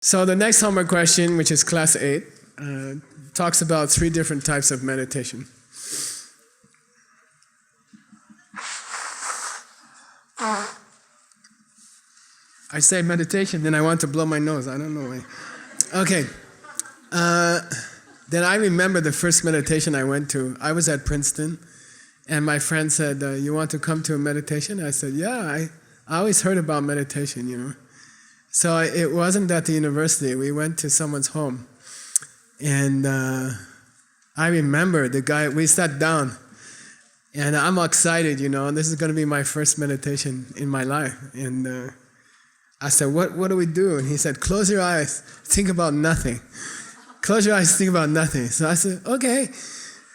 So the next homework question, which is class 8, talks about 3 different types of meditation. I say meditation, then I want to blow my nose. I don't know why. Okay. Then I remember the first meditation I went to. I was at Princeton, and my friend said, you want to come to a meditation? I said, yeah, I always heard about meditation, you know. So it wasn't at the university. We went to someone's home. And I remember the guy, we sat down, and I'm excited, you know, and this is going to be my first meditation in my life. And I said, what do we do? And he said, close your eyes, think about nothing. Close your eyes, think about nothing. So I said, okay.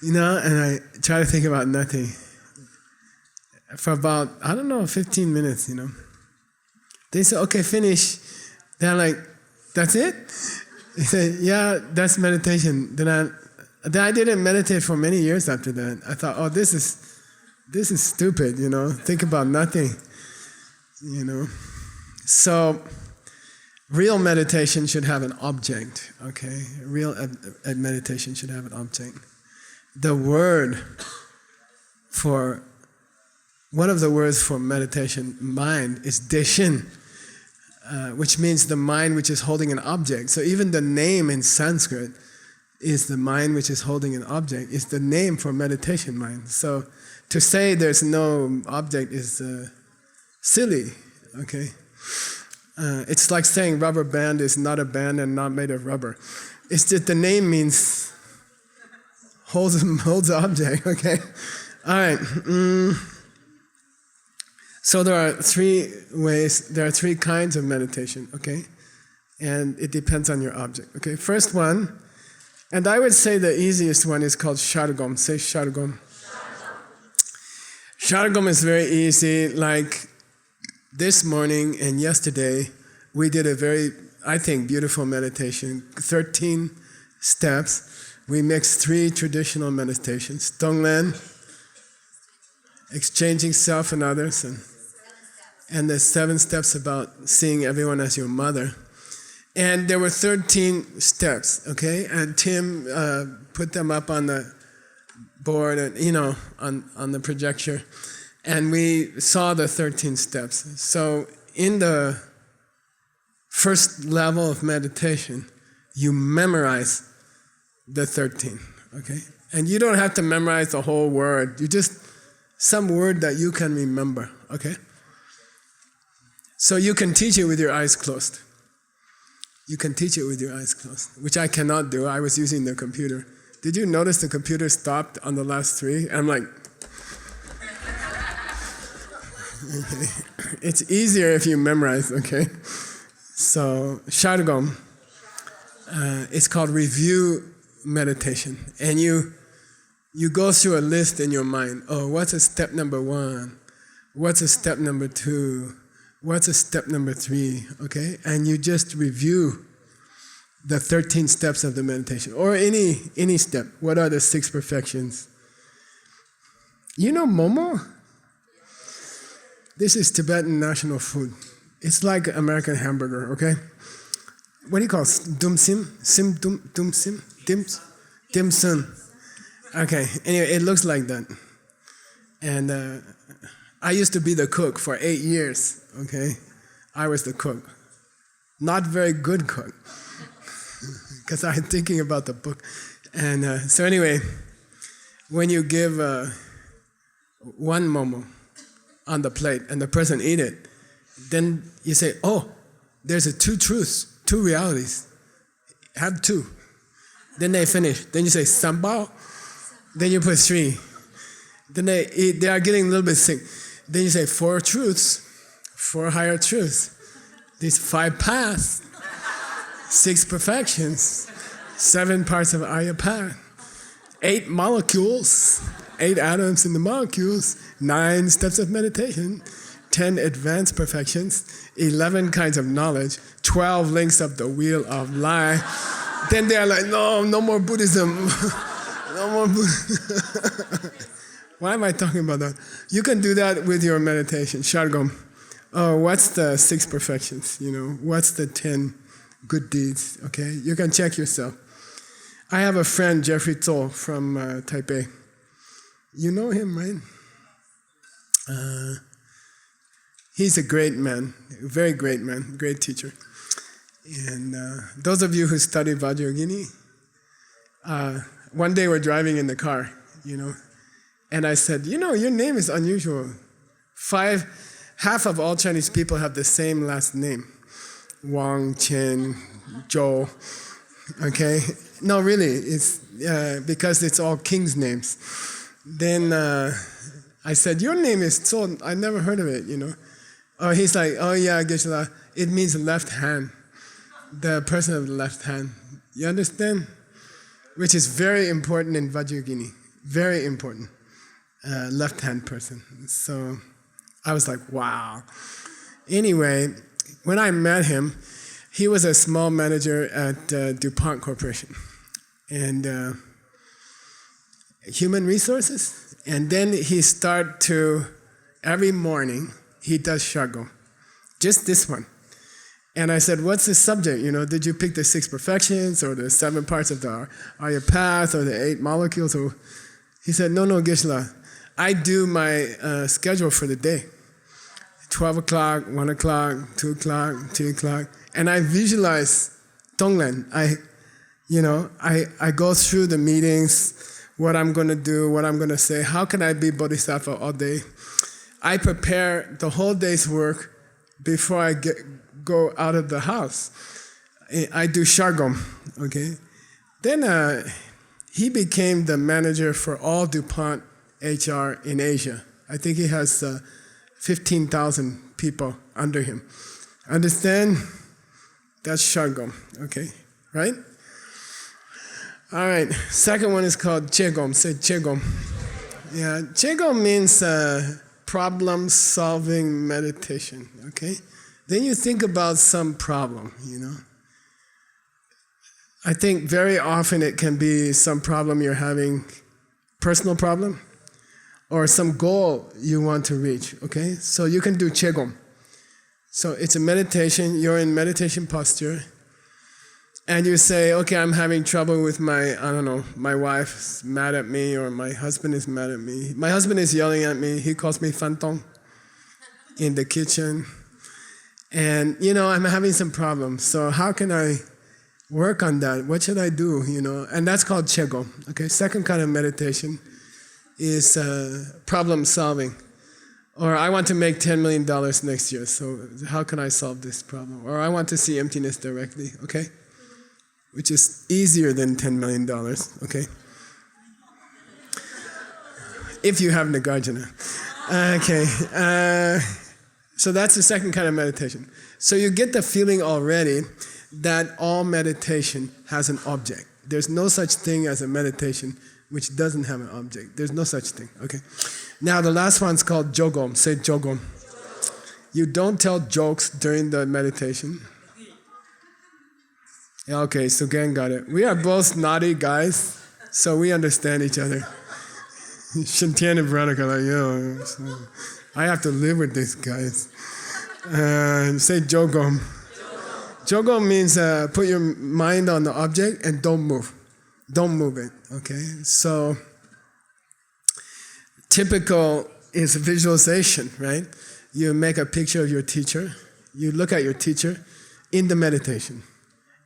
You know, and I try to think about nothing for about, 15 minutes, you know. They said, okay, finish. Then I'm like, that's it? He said, yeah, that's meditation. Then I didn't meditate for many years after that. I thought, oh, this is stupid, you know, think about nothing, you know. So, real meditation should have an object, okay? Real meditation should have an object. The word for, one of the words for meditation, mind, is deshin, which means the mind which is holding an object. So even the name in Sanskrit is the mind which is holding an object. It's the name for meditation mind. So to say there's no object is silly, okay? It's like saying rubber band is not a band and not made of rubber. It's just the name means holds the object, okay? All right. So there are 3 ways, there are 3 kinds of meditation, okay? And it depends on your object, okay? First one, and I would say the easiest one is called Shargom. Say Shargom. Shargom is very easy. Like this morning and yesterday, we did a very, I think, beautiful meditation. 13 steps. We mixed 3 traditional meditations. Tonglen, exchanging self and others, and the 7 steps about seeing everyone as your mother. And there were 13 steps, okay? And Tim put them up on the board, and, you know, on the projector. And we saw the 13 steps. So in the first level of meditation, you memorize the 13, okay? And you don't have to memorize the whole word. You just, some word that you can remember, okay? So you can teach it with your eyes closed. You can teach it with your eyes closed, which I cannot do. I was using the computer. Did you notice the computer stopped on the last 3? I'm like, okay. It's easier if you memorize, okay? So, Shargom, it's called review meditation. And you go through a list in your mind. Oh, what's a step number 1? What's a step number 2? What's a step number 3? Okay? And you just review the 13 steps of the meditation. Or any step. What are the 6 perfections? You know momo? This is Tibetan national food. It's like American hamburger, okay? What do you call it? Dim sum? Dim sum. Okay, anyway, it looks like that. And I used to be the cook for 8 years, okay? I was the cook. Not very good cook, because I'm thinking about the book. And so anyway, when you give 1 momo on the plate and the person eat it, then you say, oh, there's 2 truths, 2 realities. Have 2. Then they finish. Then you say, sambao. Then you put 3. Then they eat, they are getting a little bit sick. Then you say 4 truths, 4 higher truths. These 5 paths, 6 perfections, 7 parts of Arya path, 8 molecules, 8 atoms in the molecules, 9 steps of meditation, 10 advanced perfections, 11 kinds of knowledge, 12 links of the wheel of life. Then they are like, no more Buddhism. No more Buddhism. Why am I talking about that? You can do that with your meditation, Shargom. Oh, what's the 6 perfections? You know, what's the 10 good deeds, okay? You can check yourself. I have a friend, Jeffrey Zhou, from Taipei. You know him, right? He's a great man, a very great man, great teacher. And those of you who study Vajrayogini, one day we're driving in the car, and I said, your name is unusual. Half of all Chinese people have the same last name. Wang, Chen, Zhou, okay? No, really, it's because it's all kings' names. Then I said, your name is Zhou, I never heard of it, Oh, he's like, oh yeah, Geshe, it means left hand. The person of the left hand. You understand? Which is very important in Vajrayogini. Very important. Left hand person. So I was like, wow. Anyway, when I met him, he was a small manager at DuPont Corporation. And human resources. And then he started to, every morning, he does Shargo. Just this one. And I said, what's the subject? Did you pick the 6 perfections or the 7 parts of the Arya Path or the 8 molecules? Or he said, no, Geshe, I do my schedule for the day. 12 o'clock, 1 o'clock, 2 o'clock, 3 o'clock. And I visualize Tonglen. I go through the meetings, what I'm going to do, what I'm going to say. How can I be Bodhisattva all day? I prepare the whole day's work before I go out of the house. I do Shargom, okay? Then he became the manager for all DuPont HR in Asia. I think he has 15,000 people under him. Understand? That's Shargom, okay? Right? All right, second one is called Chegom. Say Chegom. Yeah, Chegom means problem-solving meditation, okay? Then you think about some problem, I think very often it can be some problem you're having, personal problem, or some goal you want to reach, okay? So you can do Chegom. So it's a meditation, you're in meditation posture, and you say, okay, I'm having trouble with my wife's mad at me, or my husband is mad at me. My husband is yelling at me, he calls me Fantong in the kitchen. And, I'm having some problems, so how can I work on that? What should I do, And that's called Chego, okay? Second kind of meditation is problem solving. Or I want to make $10 million next year, so how can I solve this problem? Or I want to see emptiness directly, okay? Which is easier than $10 million, okay? If you have Nagarjuna. Okay. So that's the second kind of meditation. So you get the feeling already that all meditation has an object. There's no such thing as a meditation which doesn't have an object. There's no such thing, okay? Now the last one's called Jogom. Say Jogom. You don't tell jokes during the meditation. Yeah, okay, so Gang got it. We are both naughty guys, so we understand each other. Shantian and Veronica like, yo, I have to live with these guys. Say Jogom. Jogom means put your mind on the object and don't move. Don't move it, okay? So typical is visualization, right? You make a picture of your teacher. You look at your teacher in the meditation.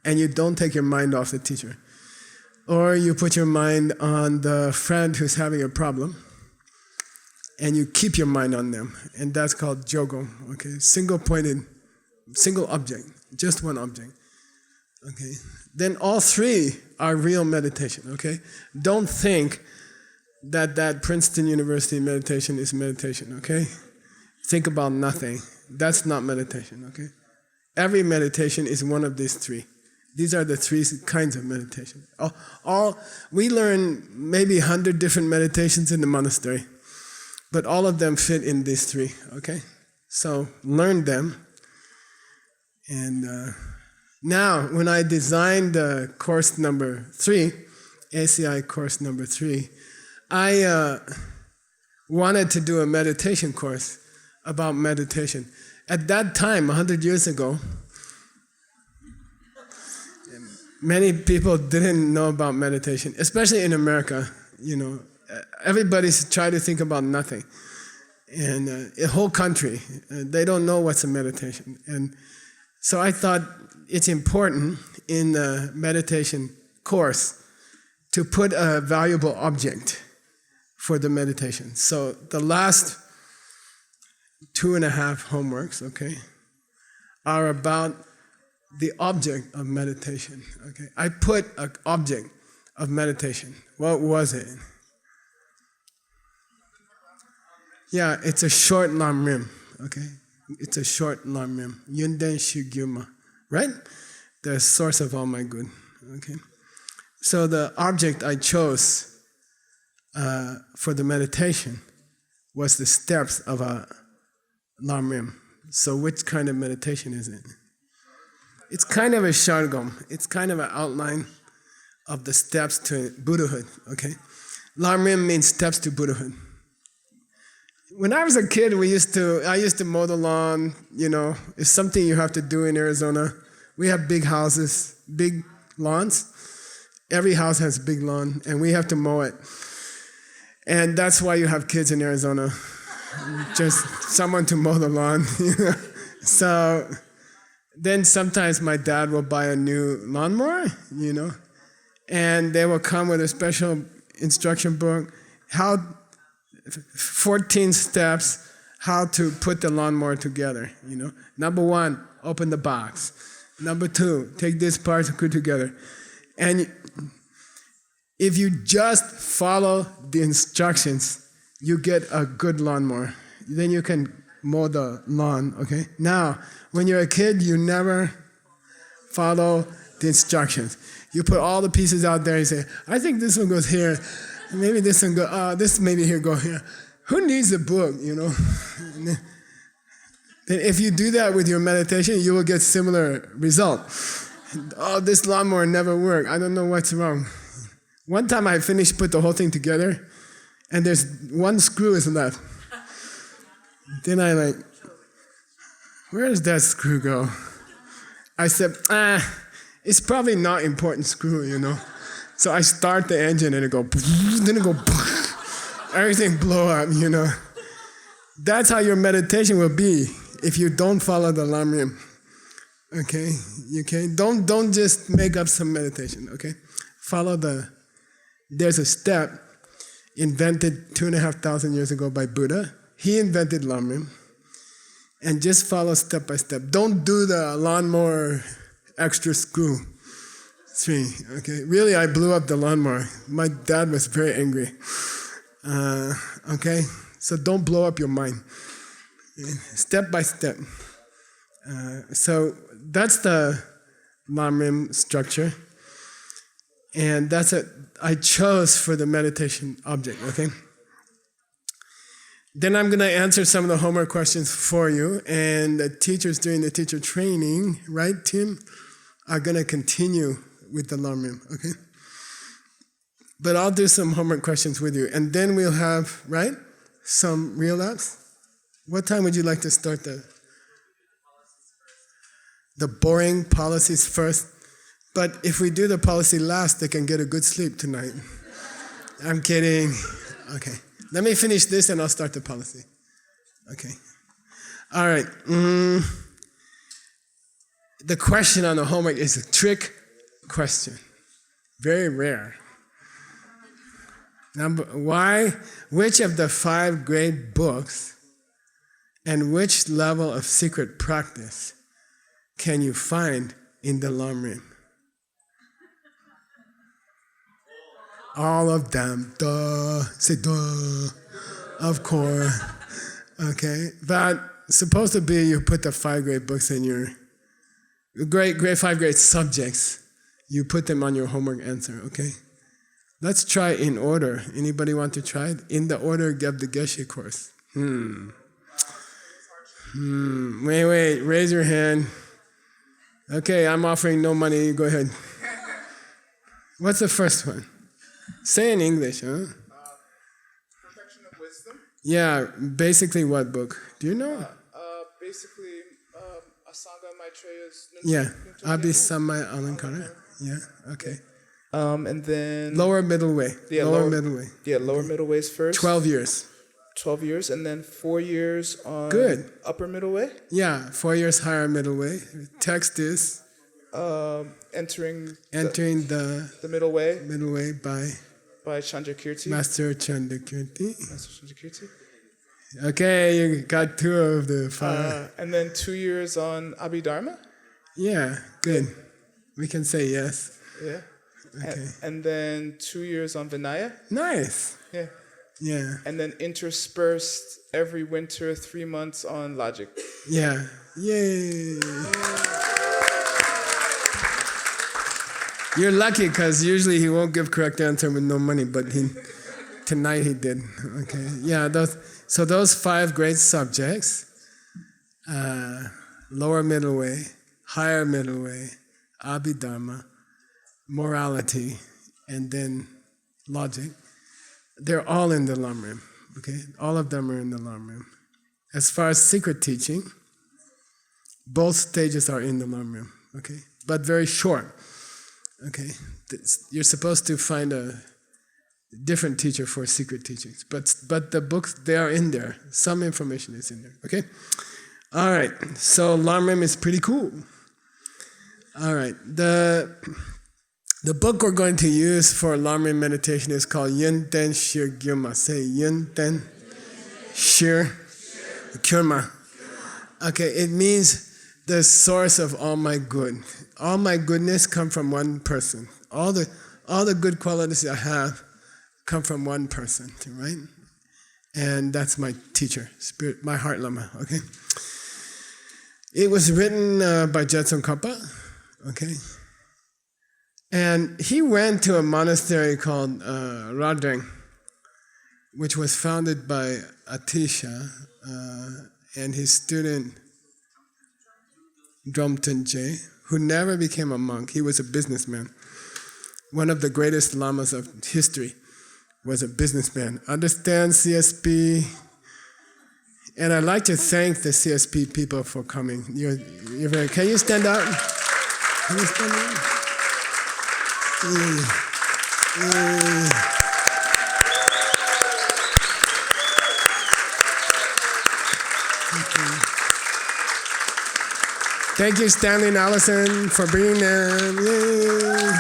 And you don't take your mind off the teacher. Or you put your mind on the friend who's having a problem, and you keep your mind on them. And that's called Jogo, okay? Single-pointed, single object, just one object, okay? Then all three are real meditation, okay? Don't think that Princeton University meditation is meditation, okay? Think about nothing. That's not meditation, okay? Every meditation is one of these three. These are the three kinds of meditation. We learn maybe 100 different meditations in the monastery, but all of them fit in these three, okay? So learn them. And now, when I designed course number 3, ACI course number 3, I wanted to do a meditation course about meditation. At that time, 100 years ago, Many people didn't know about meditation, especially in America. Everybody's trying to think about nothing. And the whole country, they don't know what's a meditation. And so I thought it's important in the meditation course to put a valuable object for the meditation. So the last 2.5 homeworks, are about the object of meditation. I put an object of meditation. What was it? Yeah, it's a short lamrim. It's a short lamrim. Yunden Shugyuma, right? The source of all my good. So the object I chose for the meditation was the steps of a lamrim. So which kind of meditation is it? It's kind of a shargam. It's kind of an outline of the steps to Buddhahood. Lamrim means steps to Buddhahood. When I was a kid, I used to mow the lawn. It's something you have to do in Arizona. We have big houses, big lawns. Every house has a big lawn, and we have to mow it. And that's why you have kids in Arizona. Just someone to mow the lawn. So then sometimes my dad will buy a new lawnmower, and they will come with a special instruction book, 14 steps, how to put the lawnmower together, Number 1, open the box. Number 2, take this part to put together. And if you just follow the instructions, you get a good lawnmower. Then you can mow the lawn, Now, when you're a kid, you never follow the instructions. You put all the pieces out there and say, I think this one goes here. Maybe this one go, this maybe here go here. Who needs a book, Then if you do that with your meditation, you will get similar result. Oh, this lawnmower never worked. I don't know what's wrong. One time I finished, put the whole thing together, and there's one screw is left. Then I where does that screw go? I said, it's probably not important screw, So I start the engine and then it go, everything blow up, That's how your meditation will be if you don't follow the lamrim. Don't just make up some meditation, Follow there's a step invented 2,500 years ago by Buddha. He invented lamrim. And just follow step by step. Don't do the lawnmower extra screw thing, Really, I blew up the lawnmower. My dad was very angry. So don't blow up your mind. Step by step. So that's the lamrim structure. And that's what I chose for the meditation object, Then I'm going to answer some of the homework questions for you. And the teachers doing the teacher training, right, Tim, are going to continue with the lamrim, But I'll do some homework questions with you. And then we'll have, right, some relapse. What time would you like to start the boring policies first? But if we do the policy last, they can get a good sleep tonight. I'm kidding. Let me finish this and I'll start the policy. All right. The question on the homework is a trick question. Very rare. Which of the 5 great books and which level of secret practice can you find in the lamrim? All of them. Duh. Say duh. Of course. But supposed to be you put the 5 great books in your great 5 great subjects. You put them on your homework answer, Let's try in order. Anybody want to try it? In the order of the Geshe course. Wait. Raise your hand. I'm offering no money. You go ahead. What's the first one? Say in English, Perfection of Wisdom. Yeah, basically what book? Do you know? Basically, Asanga Maitreya's. Yeah, Abhisamaya Alankara. Yeah, okay. And then Lower middle way. Yeah, lower middle way. Yeah, lower middle ways first. 12 years. 12 years, and then 4 years on Good. upper middle way. Yeah, 4 years higher middle way. Text is Entering the middle way by Chandrakirti. Master Chandrakirti. Master Chandrakirti. Okay, you got 2 of the 5. And then 2 years on Abhidharma. Yeah, good. We can say yes. Yeah. Okay. And then 2 years on Vinaya. Nice. Yeah. Yeah. And then interspersed every winter 3 months on logic. Yeah. Yay. You're lucky because usually he won't give correct answer with no money, but tonight he did. Okay. Yeah. Those 5 great subjects: lower middle way, higher middle way, Abhidharma, morality, and then logic. They're all in the lamrim. Okay, all of them are in the lamrim. As far as secret teaching, both stages are in the lamrim. Okay, but very short. Okay, you're supposed to find a different teacher for secret teachings, but the books, they are in there. Some information is in there. Okay, all right. So lamrim is pretty cool. All right, the book we're going to use for lamrim meditation is called Yun Ten Shir Gyurma. Say Yun Ten Shir Gyurma. Okay, it means the source of all my good. All my goodness come from one person. All the good qualities I have come from one person, right? And that's my teacher, spirit, my heart lama. Okay. It was written by Je Tsongkapa. Okay. And he went to a monastery called Radreng, which was founded by Atisha and his student Dromten, who never became a monk. He was a businessman. One of the greatest lamas of history was a businessman. Understand CSP? And I'd like to thank the CSP people for coming. You're very. Can you stand up? Can you stand up? Thank you, Stanley and Allison, for bringing them. Yay.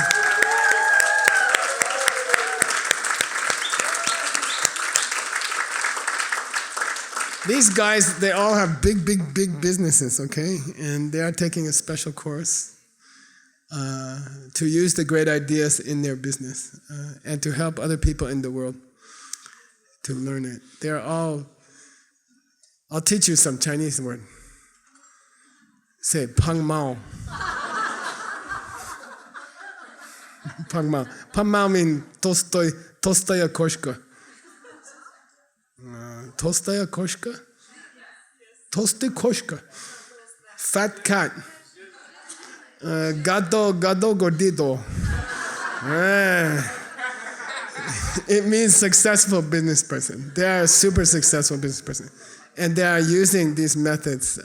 These guys, they all have big businesses, okay? And they are taking a special course to use the great ideas in their business and to help other people in the world to learn it. They're all, I'll teach you some Chinese word. Say, Pang Mao. Pang Mao. Pang Mao means Tolstoy Koshka. Tolstoy Koshka? Tolstoy Koshka. Fat cat. Gado gordito. It means successful business person. They are a super successful business person. And they are using these methods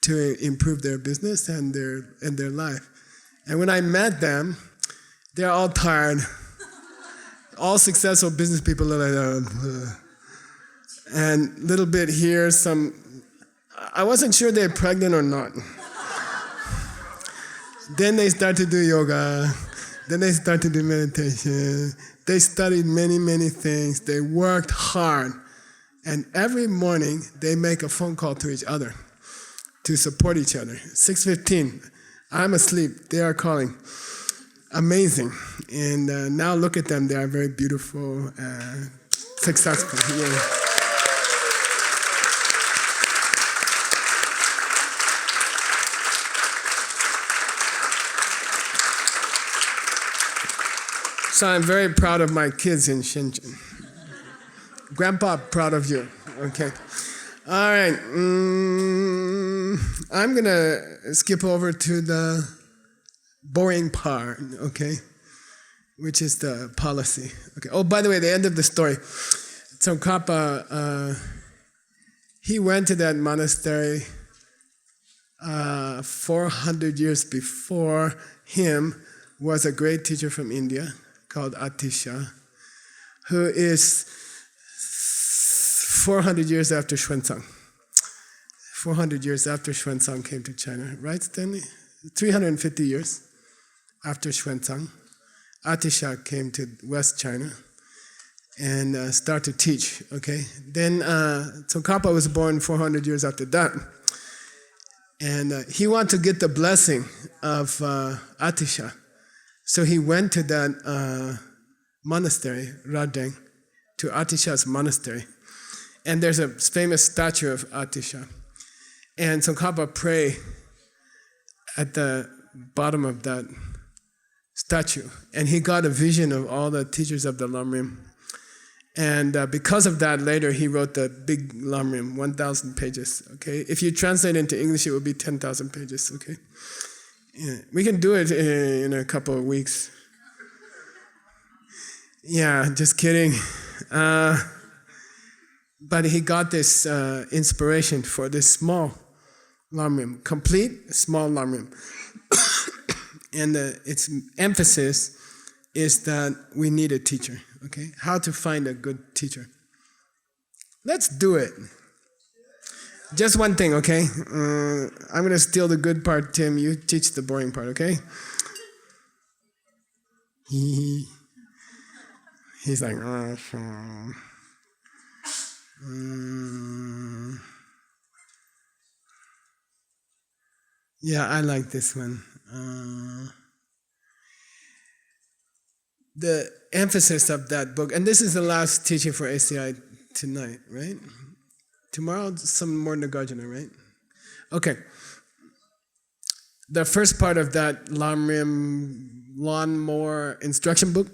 to improve their business and their life. And when I met them, they're all tired. All successful business people are like, and little bit here, I wasn't sure they're pregnant or not. Then they start to do yoga. Then they start to do meditation. They studied many things. They worked hard. And every morning, they make a phone call to each other to support each other. 6:15, I'm asleep. They are calling. Amazing. And now look at them. They are very beautiful, successful. Yeah. So I'm very proud of my kids in Shenzhen. Grandpa, proud of you. Okay. All right. I'm going to skip over to the boring part, okay, which is the policy. Okay. Oh, by the way, the end of the story. Tsongkapa, he went to that monastery 400 years before him was a great teacher from India called Atisha, who is 400 years after Xuanzang. 400 years after Xuanzang came to China, right, Stanley? 350 years after Xuanzang, Atisha came to West China and started to teach, okay? Then Tsongkapa was born 400 years after that. And he wanted to get the blessing of Atisha. So he went to that monastery, Radeng, to Atisha's monastery. And there's a famous statue of Atisha. And Tsongkapa prayed at the bottom of that statue. And he got a vision of all the teachers of the lamrim. And because of that, later he wrote the big lamrim, 1,000 pages, okay? If you translate into English, it would be 10,000 pages, okay? Yeah, we can do it in a couple of weeks. Yeah, just kidding. But he got this inspiration for this small lamrim, complete small lamrim. And its emphasis is that we need a teacher, okay? How to find a good teacher. Let's do it. Just one thing, okay? I'm going to steal the good part, Tim. You teach the boring part, okay? He's like, yeah, I like this one. The emphasis of that book, and this is the last teaching for ACI tonight, right? Tomorrow, some more Nagarjuna, right? Okay. The first part of that lamrim lawnmower instruction book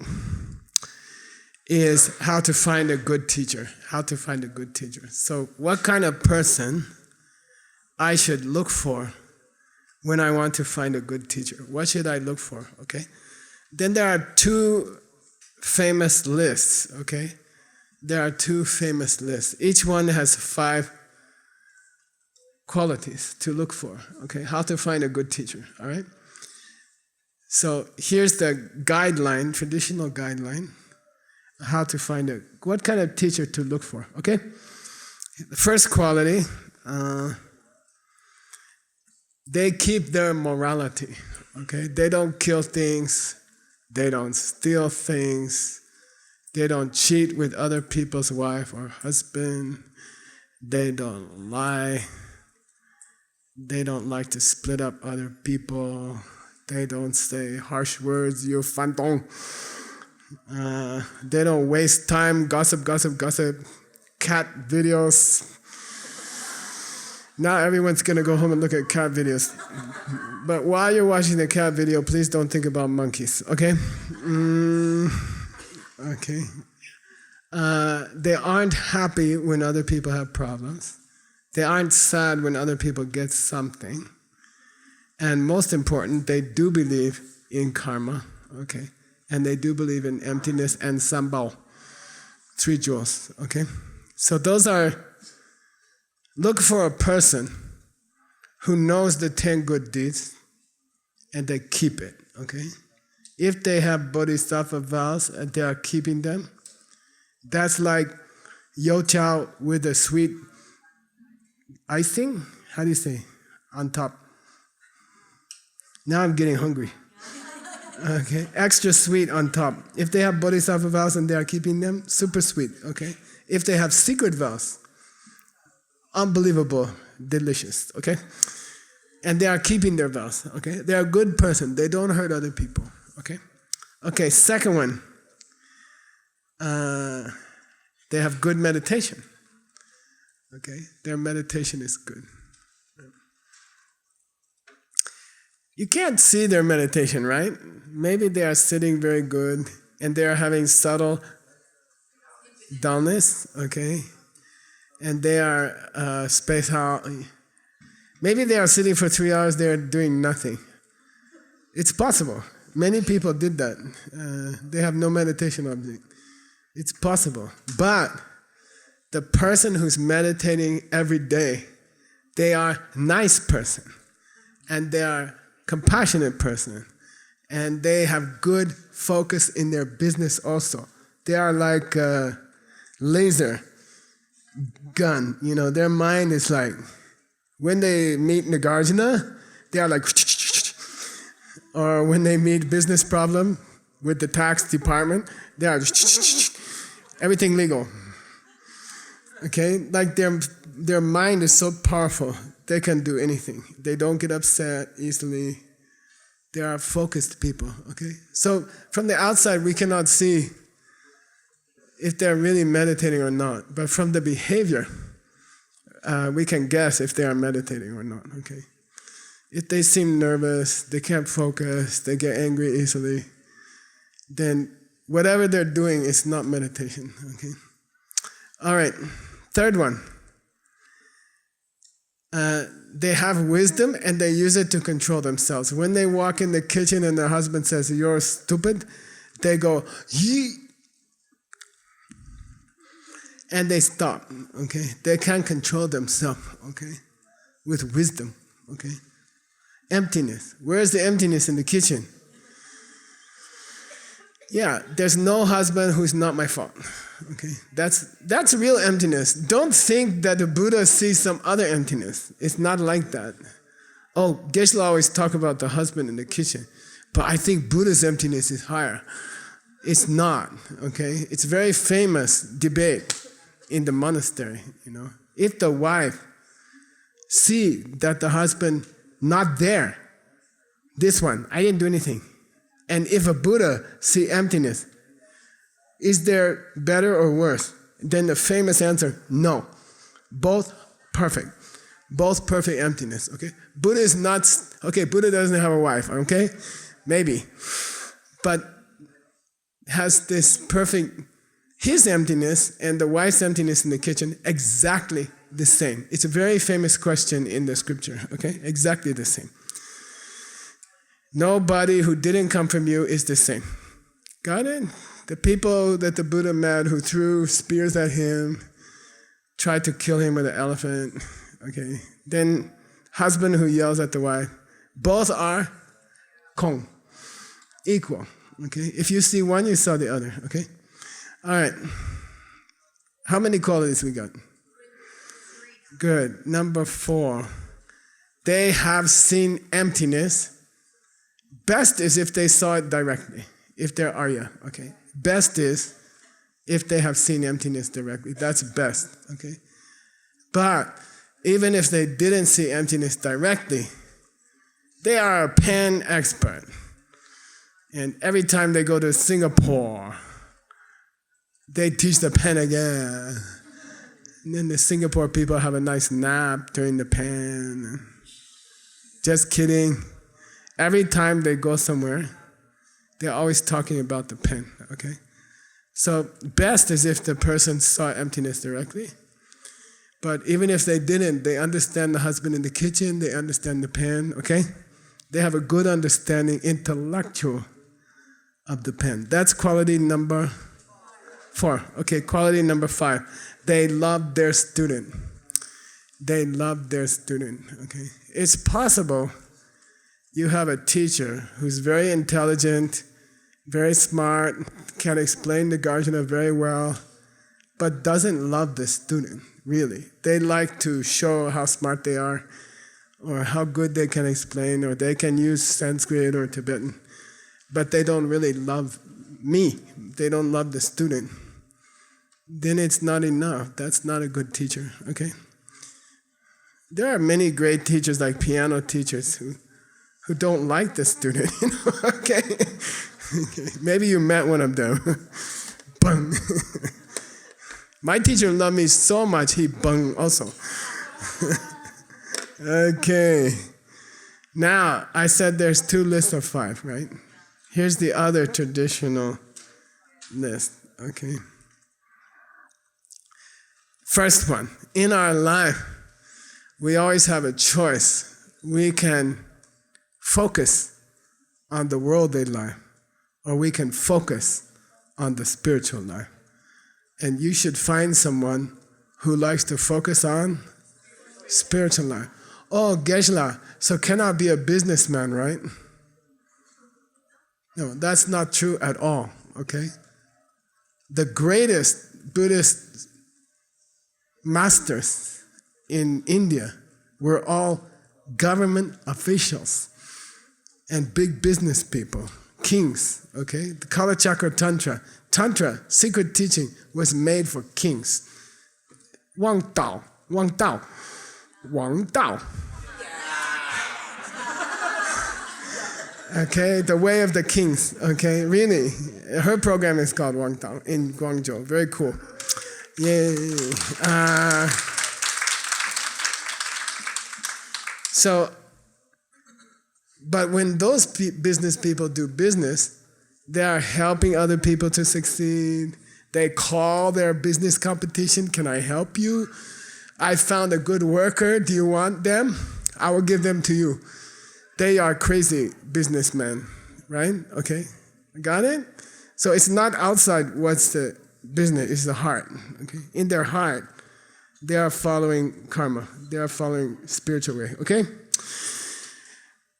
is how to find a good teacher. How to find a good teacher. So what kind of person I should look for when I want to find a good teacher? What should I look for, okay? Then there are two famous lists, okay? There are two famous lists. Each one has 5 qualities to look for, okay? How to find a good teacher, all right? So here's the guideline, traditional guideline, how to find what kind of teacher to look for, okay? The first quality, they keep their morality, okay? They don't kill things, they don't steal things, they don't cheat with other people's wife or husband, they don't lie, they don't like to split up other people, they don't say harsh words, you fantong. They don't waste time, gossip, cat videos. Now everyone's going to go home and look at cat videos. But while you're watching the cat video, please don't think about monkeys, okay? Okay. They aren't happy when other people have problems. They aren't sad when other people get something. And most important, they do believe in karma, okay? And they do believe in emptiness and sambao, 3 jewels, okay? So those are, look for a person who knows the 10 good deeds and they keep it, okay? If they have bodhisattva vows and they are keeping them, that's like youtiao with a sweet icing, how do you say, on top. Now I'm getting hungry. Okay, extra sweet on top. If they have bodhisattva vows and they are keeping them, super sweet, okay? If they have secret vows, unbelievable, delicious, okay? And they are keeping their vows, okay? They are a good person. They don't hurt other people, okay? Okay, second one. They have good meditation, okay? Their meditation is good. You can't see their meditation, right? Maybe they are sitting very good and they are having subtle dullness, okay? And they are spaced out. Maybe they are sitting for 3 hours, they are doing nothing. It's possible. Many people did that. They have no meditation object. It's possible. But the person who's meditating every day, they are a nice person. and they are compassionate person, and they have good focus in their business also. They are like a laser gun, their mind is like, when they meet Nagarjuna, they are like, or when they meet business problem with the tax department, they are everything legal. Okay, like their mind is so powerful, they can do anything. They don't get upset easily. They are focused people, okay? So from the outside, we cannot see if they're really meditating or not. But from the behavior, we can guess if they are meditating or not, okay? If they seem nervous, they can't focus, they get angry easily, then whatever they're doing is not meditation, okay? All right, third one. They have wisdom and they use it to control themselves. When they walk in the kitchen and their husband says, "You're stupid," they go, "Yee," and they stop, okay? They can't control themselves, okay? With wisdom, okay? Emptiness. Where's the emptiness in the kitchen? Yeah, there's no husband who's not my fault. Okay, that's real emptiness. Don't think that the Buddha sees some other emptiness. It's not like that. Oh, Geshe always talk about the husband in the kitchen, but I think Buddha's emptiness is higher. It's not, okay? It's a very famous debate in the monastery, If the wife see that the husband not there, this one, I didn't do anything. And if a Buddha see emptiness, is there better or worse? Then the famous answer, no. Both perfect. Both perfect emptiness, okay? Buddha is not, okay, Buddha doesn't have a wife, okay? Maybe. But has this perfect, his emptiness and the wife's emptiness in the kitchen exactly the same. It's a very famous question in the scripture, okay? Exactly the same. Nobody who didn't come from you is the same. Got it? The people that the Buddha met who threw spears at him, tried to kill him with an elephant, okay? Then husband who yells at the wife, both are kong, equal, okay? If you see one, you saw the other, okay? All right. How many qualities we got? Good. Number 4. They have seen emptiness. Best is if they saw it directly, if they're Arya, okay? Best is if they have seen emptiness directly. That's best, okay? But even if they didn't see emptiness directly, they are a pen expert. And every time they go to Singapore, they teach the pen again. And then the Singapore people have a nice nap during the pen. Just kidding. Every time they go somewhere, they're always talking about the pen, okay? So best is if the person saw emptiness directly. But even if they didn't, they understand the husband in the kitchen, they understand the pen, okay? They have a good understanding, intellectual, of the pen. That's quality number 4. Okay, quality number 5. They love their student. They love their student, okay? It's possible you have a teacher who's very intelligent, very smart, can explain the Garjuna very well, but doesn't love the student, really. They like to show how smart they are, or how good they can explain, or they can use Sanskrit or Tibetan, but they don't really love me. They don't love the student. Then it's not enough. That's not a good teacher, okay? There are many great teachers, like piano teachers, who don't like the student, okay? Okay? Maybe you met one of them. Bung. My teacher loved me so much, he bung also. Okay. Now, I said there's 2 lists of 5, right? Here's the other traditional list, okay? First one, in our life, we always have a choice. We can focus on the worldly life, or we can focus on the spiritual life. And you should find someone who likes to focus on spiritual life. Oh, Geshe, so cannot be a businessman, right? No, that's not true at all, okay? The greatest Buddhist masters in India were all government officials and big business people, kings, okay? The Kalachakra Tantra, secret teaching, was made for kings. Wang Dao. Okay, the way of the kings, okay, really. Her program is called Wang Dao in Guangzhou, very cool. Yay. But when those business people do business, they are helping other people to succeed. They call their business competition, can I help you? I found a good worker, do you want them? I will give them to you. They are crazy businessmen, right? Okay, got it? So it's not outside what's the business, it's the heart, okay? In their heart, they are following karma. They are following spiritual way, okay?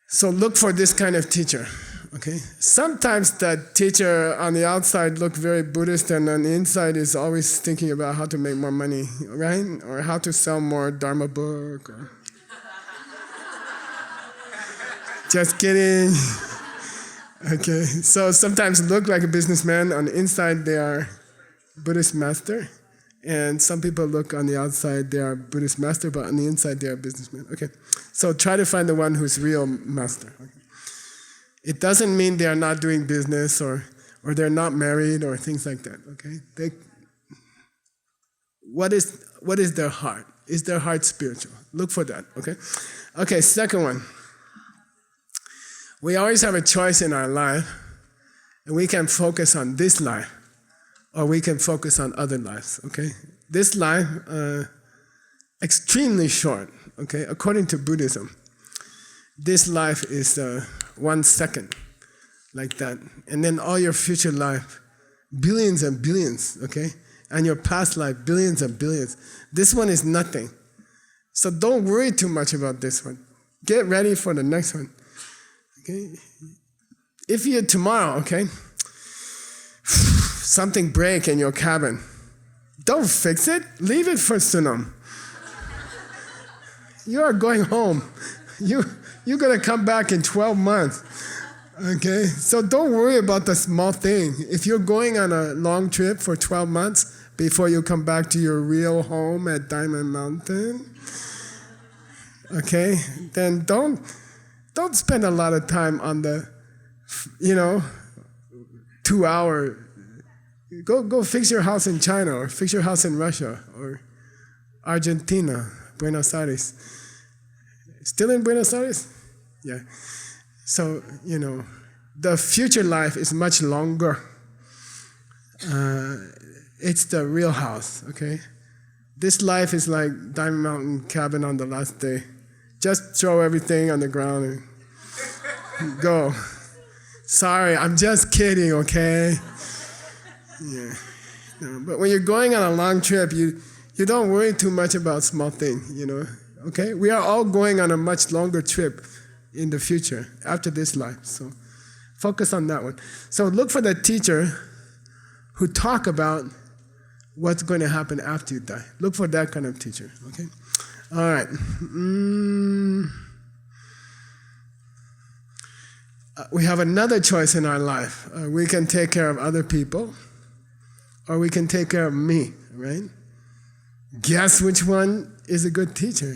So look for this kind of teacher, okay? Sometimes that teacher on the outside look very Buddhist and on the inside is always thinking about how to make more money, right? Or how to sell more Dharma book. Or just kidding. Okay, so sometimes look like a businessman. On the inside, they are Buddhist master. And some people look on the outside, they are Buddhist master, but on the inside, they are businessmen. Okay, so try to find the one who's real master. Okay. It doesn't mean they are not doing business or they're not married or things like that. Okay, what is their heart? Is their heart spiritual? Look for that. Okay. Okay. Second one. We always have a choice in our life, and we can focus on this life, or we can focus on other lives, okay? This life, extremely short, okay? According to Buddhism, this life is 1 second, like that. And then all your future life, billions and billions, okay? And your past life, billions and billions. This one is nothing. So don't worry too much about this one. Get ready for the next one. Okay. If you tomorrow, okay, something break in your cabin, don't fix it. Leave it for Sunam. You are going home. You're gonna come back in 12 months. Okay, so don't worry about the small thing. If you're going on a long trip for 12 months before you come back to your real home at Diamond Mountain, okay, then don't spend a lot of time on the, 2 hour. Go fix your house in China or fix your house in Russia or Argentina, Buenos Aires. Still in Buenos Aires? Yeah. So, the future life is much longer. It's the real house, okay? This life is like Diamond Mountain cabin on the last day. Just throw everything on the ground and go. Sorry, I'm just kidding, okay? Yeah. But when you're going on a long trip, you don't worry too much about small things, okay? We are all going on a much longer trip in the future, after this life. So focus on that one. So look for the teacher who talk about what's going to happen after you die. Look for that kind of teacher, okay? All right. We have another choice in our life. We can take care of other people, or we can take care of me, right? Guess which one is a good teacher?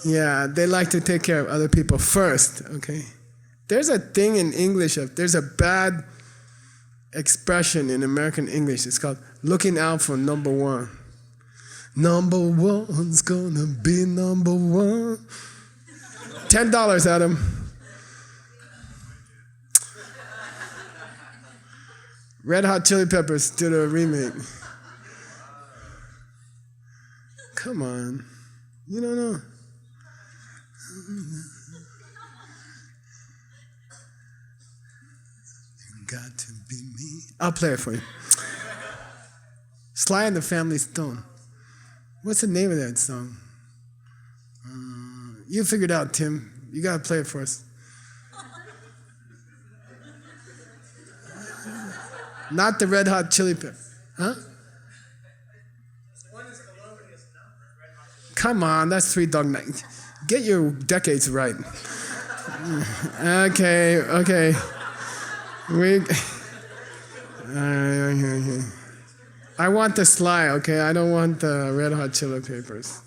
Yeah, they like to take care of other people first, okay? There's a thing in English, there's a bad expression in American English. It's called looking out for number one. Number one's gonna be number one. $10, Adam. Red Hot Chili Peppers did a remake. Come on. You don't know. Got to be me. I'll play it for you. Sly and the Family Stone. What's the name of that song? You figured out, Tim. You gotta play it for us. Not the Red Hot Chili Pepper. Huh? Come on, that's Three Dog Night. Get your decades right. Okay. I want the Sly, okay? I don't want the Red Hot Chili Peppers.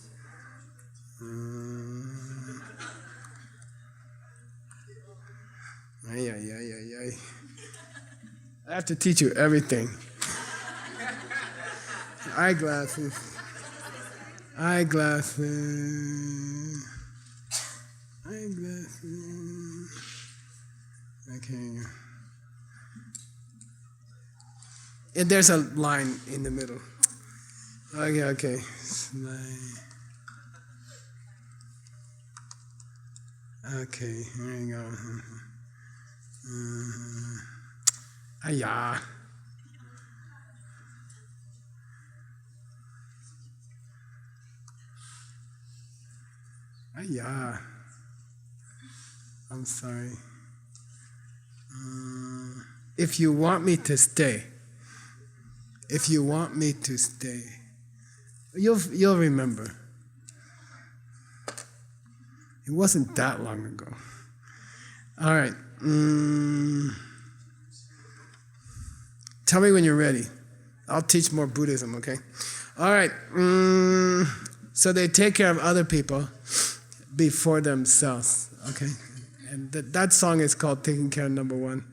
I have to teach you everything. Eyeglasses. Okay. And there's a line in the middle. Okay. Okay, here you go. Ayah. I'm sorry. If you want me to stay, you'll remember. It wasn't that long ago. All right. Tell me when you're ready. I'll teach more Buddhism, okay? All right. So they take care of other people before themselves, okay? And that song is called Taking Care of Number One.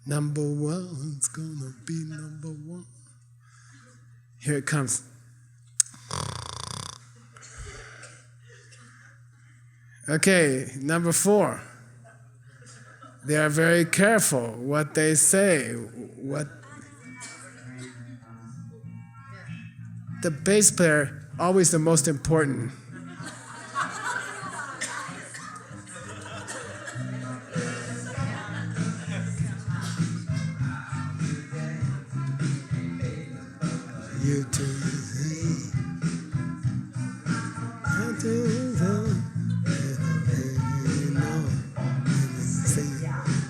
Number one's gonna be number one. Here it comes. Okay, number 4. They are very careful what they say. The bass player, always the most important. You too.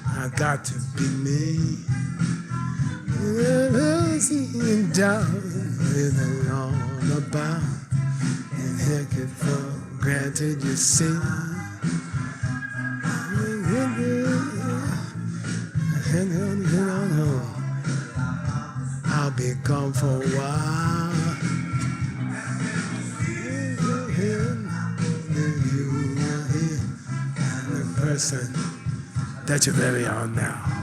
I got to be me. Sitting down with a all about and heck it for granted, you see. I'll be gone for a while. You are here, and the person that you very own now.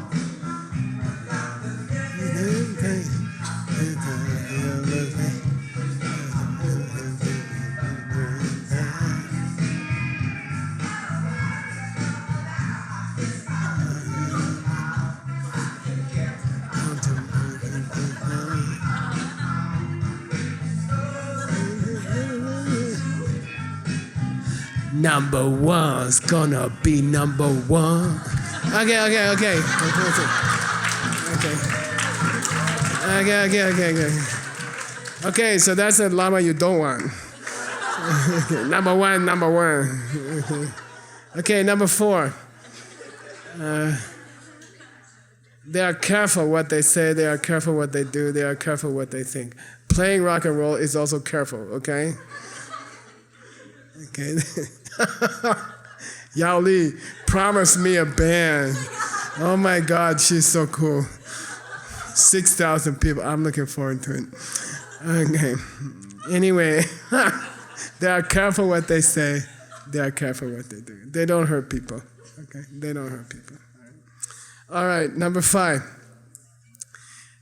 Number one's gonna be number one. Okay. Okay, so that's the Lama you don't want. Number one. Okay, number 4. They are careful what they say, they are careful what they do, they are careful what they think. Playing rock and roll is also careful, okay? Okay. Yao Li promised me a band. Oh my God, she's so cool. 6,000 people. I'm looking forward to it. Okay. Anyway, they are careful what they say. They are careful what they do. They don't hurt people. Okay? They don't hurt people. All right, number 5.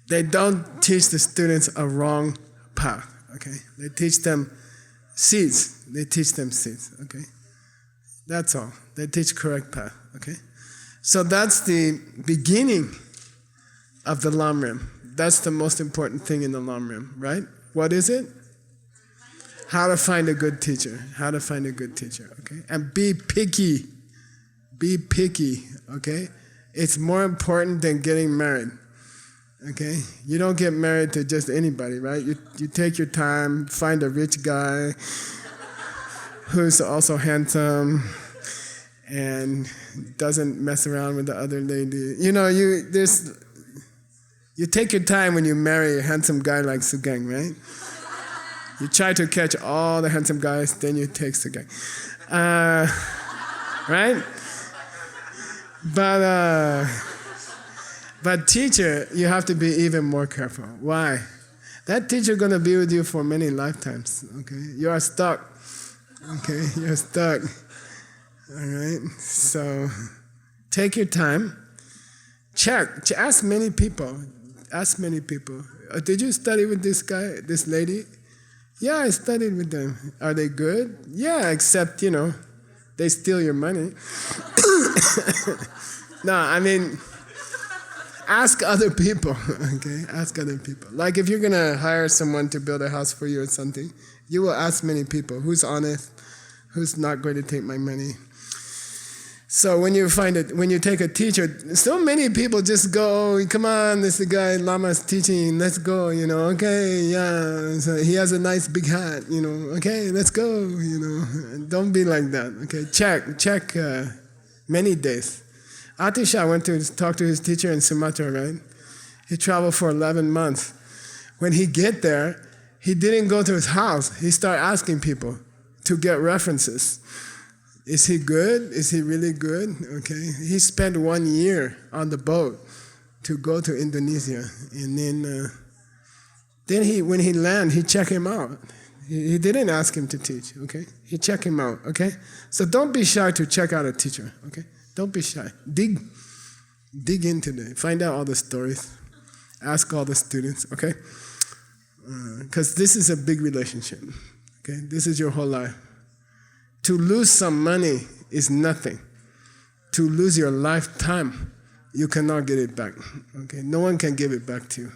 They don't teach the students a wrong path. Okay? They teach them seeds. Okay? That's all. They teach correct path. Okay? So that's the beginning of the lamrim. That's the most important thing in the lamrim, right? What is it? How to find a good teacher. Okay? And be picky. Okay? It's more important than getting married. Okay? You don't get married to just anybody, right? You take your time, find a rich guy, who's also handsome and doesn't mess around with the other lady. You know, you take your time when you marry a handsome guy like Sugang, right? You try to catch all the handsome guys, then you take Sugang. Right? But teacher, you have to be even more careful. Why? That teacher gonna be with you for many lifetimes. Okay, you are stuck. Okay, you're stuck. All right. So, take your time. Check. Ask many people. Ask many people. Did you study with this guy, this lady? Yeah, I studied with them. Are they good? Yeah, except they steal your money. No, I mean. Ask other people, okay? Ask other people. Like if you're going to hire someone to build a house for you or something, you will ask many people. Who's honest? Who's not going to take my money? So when you take a teacher, so many people just go, come on, this is the guy, Lama's teaching, let's go, okay, yeah. So he has a nice big hat, okay, let's go, Don't be like that, okay? Check many days. Atisha went to talk to his teacher in Sumatra, right? He traveled for 11 months. When he get there, he didn't go to his house. He started asking people to get references. Is he good? Is he really good? Okay. He spent 1 year on the boat to go to Indonesia. And then when he landed, he checked him out. He didn't ask him to teach, okay? He checked him out, okay? So don't be shy to check out a teacher, okay? Don't be shy. Dig into it. Find out all the stories. Ask all the students, okay? Because this is a big relationship, okay? This is your whole life. To lose some money is nothing. To lose your lifetime, you cannot get it back, okay? No one can give it back to you.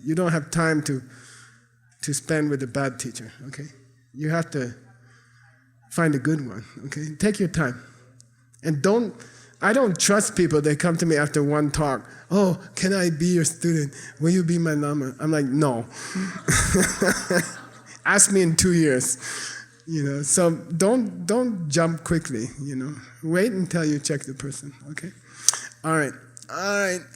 You don't have time to spend with a bad teacher, okay? You have to find a good one, okay? Take your time. And I don't trust people. They come to me after one talk. Oh, can I be your student? Will you be my Lama? I'm like, no. Ask me in 2 years. So don't jump quickly. Wait until you check the person. Okay. All right.